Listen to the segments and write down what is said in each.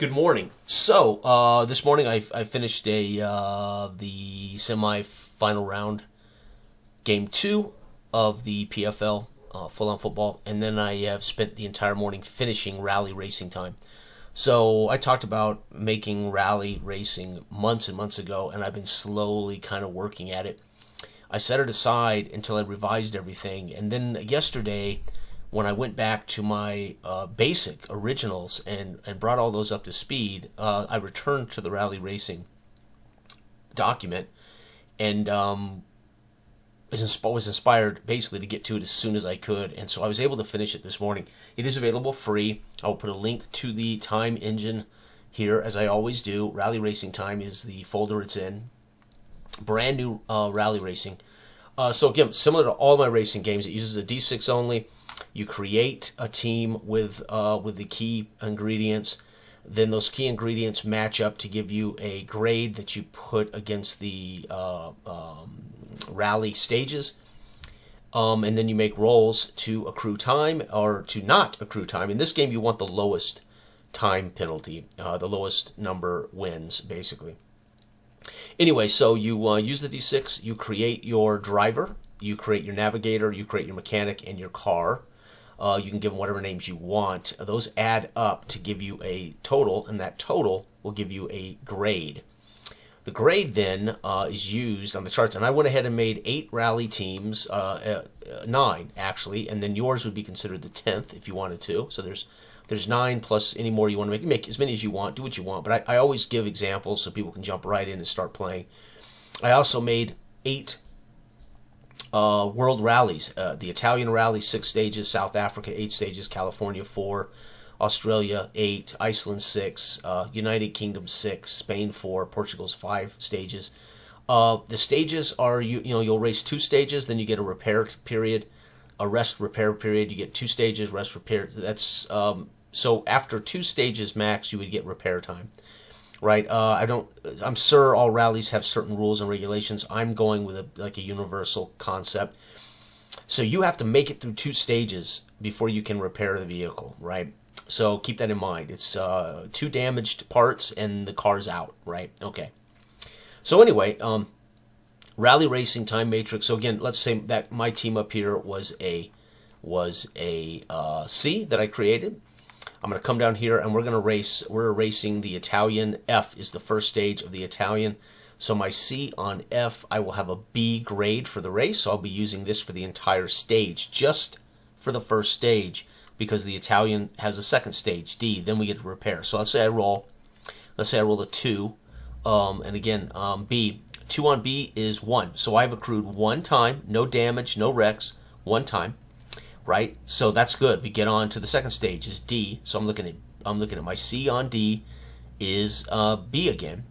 Good morning. So this morning I finished the semi-final round, game 2 of the PFL Full On Football, and then I have spent the entire morning finishing rally racing time. So I talked about making rally racing months and months ago, and I've been slowly kind of working at it. I set it aside until I revised everything, and then yesterday, when I went back to my basic originals and brought all those up to speed, I returned to the rally racing document and was inspired basically to get to it as soon as I could, and so I was able to finish it this morning. It is available free. I will put a link to the time engine here, as I always do. Rally Racing Time is the folder it's in. Brand new rally racing. So again, similar to all my racing games, it uses a D6 only. You create a team with the key ingredients. Then those key ingredients match up to give you a grade that you put against the rally stages. And then you make rolls to accrue time or to not accrue time. In this game, you want the lowest time penalty. The lowest number wins, basically. Anyway, so you use the D6. You create your driver. You create your navigator. You create your mechanic and your car. You can give them whatever names you want. Those add up to give you a total, and that total will give you a grade. The grade then is used on the charts, and I went ahead and made 8 rally teams, 9 actually, and then yours would be considered the 10th if you wanted to. So there's 9 plus any more you want to make. Make as many as you want, do what you want, but I always give examples so people can jump right in and start playing. I also made 8 world rallies. The Italian rally, 6 stages, South Africa, 8 stages, California, 4, Australia, 8, Iceland, 6, United Kingdom, 6, Spain, 4, Portugal's 5 stages. The stages are, you'll race 2 stages, then you get a repair period, a rest repair period. You get 2 stages, rest repair. That's so after 2 stages max, you would get repair time. Right, I'm sure all rallies have certain rules and regulations. I'm going with a universal concept. So you have to make it through 2 stages before you can repair the vehicle, right? So keep that in mind. It's 2 damaged parts and the car's out, right? Okay. So anyway, rally racing time matrix. So again, let's say that my team up here was a C that I created. I'm going to come down here and we're racing the Italian. F is the first stage of the Italian. So my C on F, I will have a B grade for the race. So I'll be using this for the entire stage, just for the first stage, because the Italian has a second stage, D. Then we get to repair. So let's say I roll a 2, and again, B. 2 on B is 1. So I've accrued 1 time, no damage, no wrecks, 1 time. Right, so that's good. We get on to the second stage is D. So I'm looking at my C on D is B again,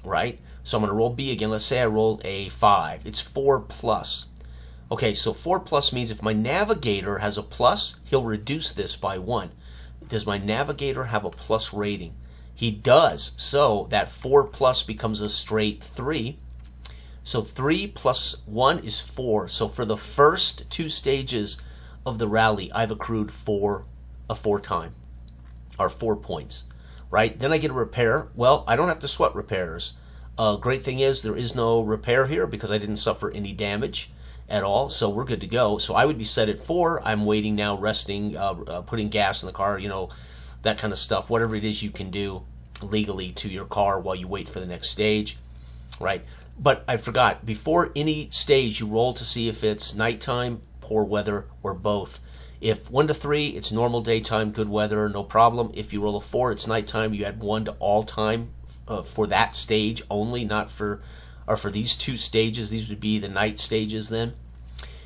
right? So I'm going to roll B again. Let's say I roll a 5. It's 4 plus. Okay, so 4 plus means if my navigator has a plus, he'll reduce this by 1. Does my navigator have a plus rating? He does. So that 4 plus becomes a straight 3. So 3 plus 1 is 4. So for the first 2 stages of the rally, I've accrued 4 time, or 4 points, right? Then I get a repair. Well, I don't have to sweat repairs. Great thing is there is no repair here because I didn't suffer any damage at all, so we're good to go. So I would be set at 4. I'm waiting now, resting, putting gas in the car, that kind of stuff, whatever it is you can do legally to your car while you wait for the next stage, right? But I forgot, before any stage, you roll to see if it's nighttime, poor weather, or both. If 1 to 3, it's normal daytime, good weather, no problem. If you roll a 4, it's nighttime. You add 1 to all time for that stage only, not for these 2 stages. These would be the night stages then.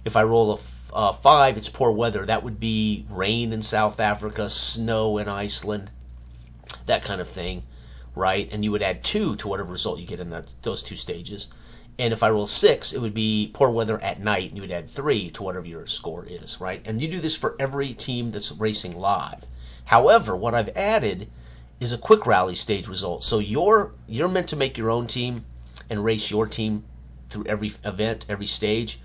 If I roll a 5, it's poor weather. That would be rain in South Africa, snow in Iceland, that kind of thing, right? And you would add 2 to whatever result you get in those 2 stages. And if I roll 6, it would be poor weather at night, and you would add 3 to whatever your score is, right? And you do this for every team that's racing live. However, what I've added is a quick rally stage result. So you're meant to make your own team and race your team through every event, every stage,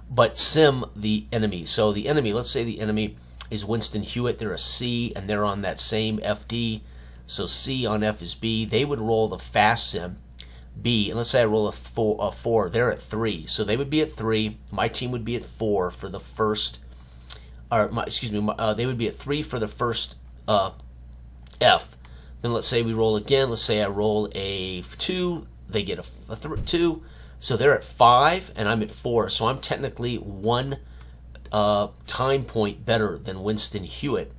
but sim the enemy. So the enemy, let's say the enemy is Winston Hewitt. They're a C, and they're on that same FD. So C on F is B. They would roll the fast sim B, and let's say I roll a four, they're at 3, so they would be at 3. My team would be at 4 for the first, they would be at 3 for the first F. Then let's say we roll again. Let's say I roll a 2, they get a 2, so they're at 5, and I'm at 4. So I'm technically 1 time point better than Winston Hewitt.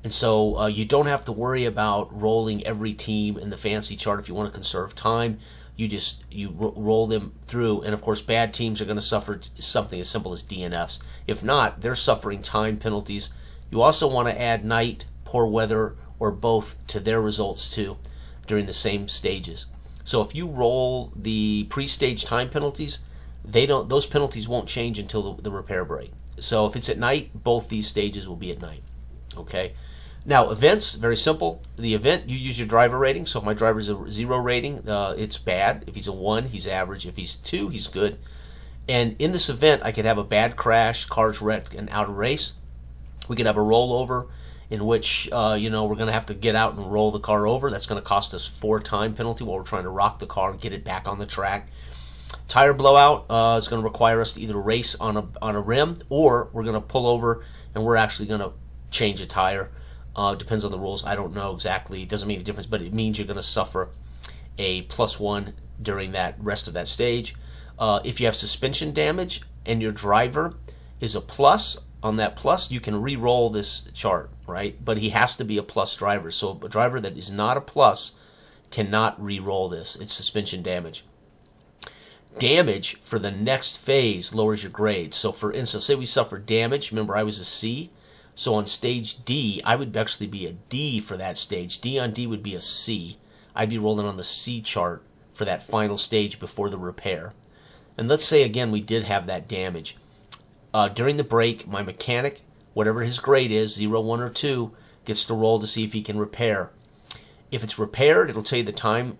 And so you don't have to worry about rolling every team in the fancy chart if you want to conserve time. You roll them through, and of course bad teams are going to suffer something as simple as DNFs. If not, they're suffering time penalties. You also want to add night, poor weather, or both to their results too during the same stages. So if you roll the pre-stage time penalties, those penalties won't change until the repair break. So if it's at night, both these stages will be at night. Okay. Now, events, very simple. The event, you use your driver rating. So if my driver's a 0 rating, it's bad. If he's a 1, he's average. If he's 2, he's good. And in this event, I could have a bad crash, cars wrecked, and out of race. We could have a rollover in which, we're going to have to get out and roll the car over. That's going to cost us 4 time penalty while we're trying to rock the car and get it back on the track. Tire blowout is going to require us to either race on a rim, or we're going to pull over and we're actually going to change a tire. Depends on the rules. I don't know exactly. It doesn't make a difference, but it means you're going to suffer a +1 during that rest of that stage. If you have suspension damage and your driver is a plus, on that plus, you can re-roll this chart, right? But he has to be a plus driver. So a driver that is not a plus cannot re-roll this. It's suspension damage. Damage for the next phase lowers your grade. So for instance, say we suffer damage. Remember, I was a C. So on stage D, I would actually be a D for that stage. D on D would be a C. I'd be rolling on the C chart for that final stage before the repair. And let's say, again, we did have that damage. During the break, my mechanic, whatever his grade is, 0, 1, or 2, gets to roll to see if he can repair. If it's repaired, it'll tell you the time,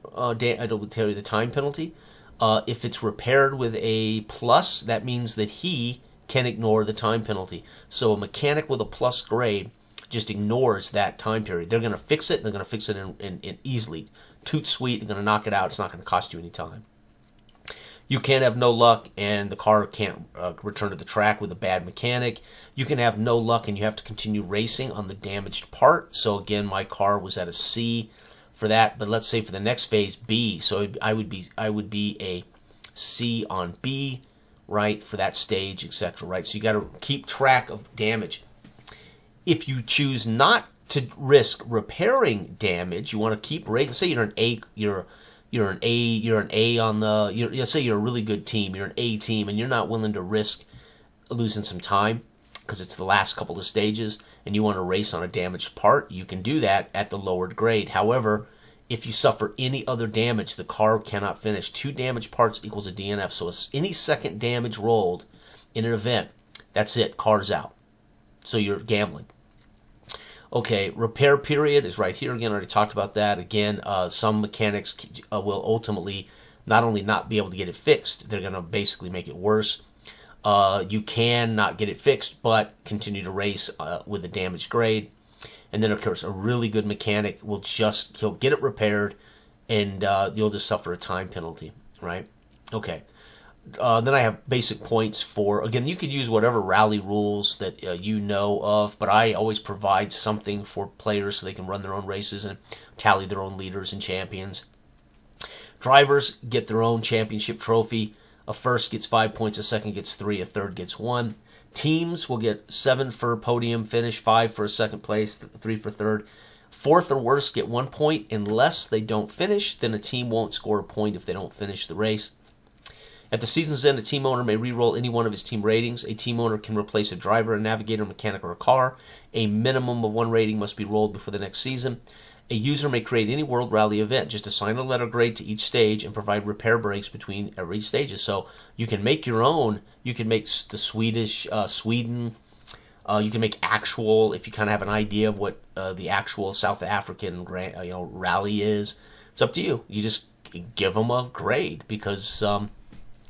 penalty. If it's repaired with a plus, that means that he can ignore the time penalty. So a mechanic with a plus grade just ignores that time period. They're going to fix it, and they're going to fix it in easily. Toot sweet, they're going to knock it out. It's not going to cost you any time. You can have no luck, and the car can't return to the track with a bad mechanic. You can have no luck, and you have to continue racing on the damaged part. So again, my car was at a C for that, but let's say for the next phase, B. So I would be a C on B, right, for that stage, etc. Right, so you got to keep track of damage. If you choose not to risk repairing damage, you want to keep racing. Say you're an A, let's say you're a really good team, you're an A team, and you're not willing to risk losing some time because it's the last couple of stages, and you want to race on a damaged part. You can do that at the lowered grade. However, if you suffer any other damage, the car cannot finish. 2 damaged parts equals a DNF. So any second damage rolled in an event, that's it. Car's out. So you're gambling. Okay, repair period is right here again. I already talked about that. Again, some mechanics will ultimately not only not be able to get it fixed, they're going to basically make it worse. You can not get it fixed, but continue to race with a damaged grade. And then, of course, a really good mechanic he'll get it repaired, and you'll just suffer a time penalty, right? Okay. Then I have basic points for, again, you could use whatever rally rules that you know of, but I always provide something for players so they can run their own races and tally their own leaders and champions. Drivers get their own championship trophy. A first gets 5 points, a second gets 3, a third gets 1. Teams will get 7 for podium finish, 5 for a second place, 3 for third. Fourth or worse get 1 point unless they don't finish. Then a team won't score a point if they don't finish the race. At the season's end, a team owner may re-roll any one of his team ratings. A team owner can replace a driver, a navigator, a mechanic, or a car. A minimum of 1 rating must be rolled before the next season. A user may create any World Rally event. Just assign a letter grade to each stage and provide repair breaks between every stages. So you can make your own. You can make the Swedish, Sweden. You can make actual, if you kind of have an idea of what the actual South African rally is. It's up to you. You just give them a grade because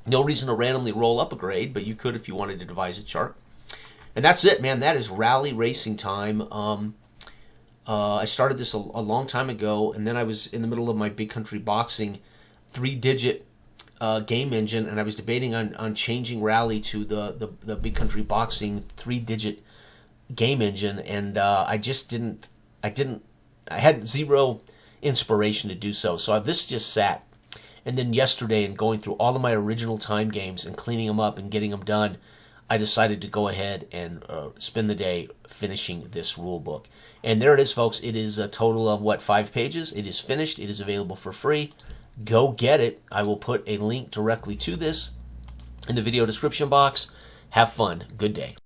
no reason to randomly roll up a grade, but you could if you wanted to devise a chart. And that's it, man. That is rally racing time. I started this a long time ago, and then I was in the middle of my Big Country Boxing 3-digit game engine, and I was debating on changing Rally to the Big Country Boxing 3-digit game engine, and I just didn't. I had zero inspiration to do so. So this just sat. And then yesterday, and going through all of my original time games and cleaning them up and getting them done, I decided to go ahead and spend the day finishing this rule book. And there it is, folks. It is a total of, 5 pages. It is finished. It is available for free. Go get it. I will put a link directly to this in the video description box. Have fun. Good day.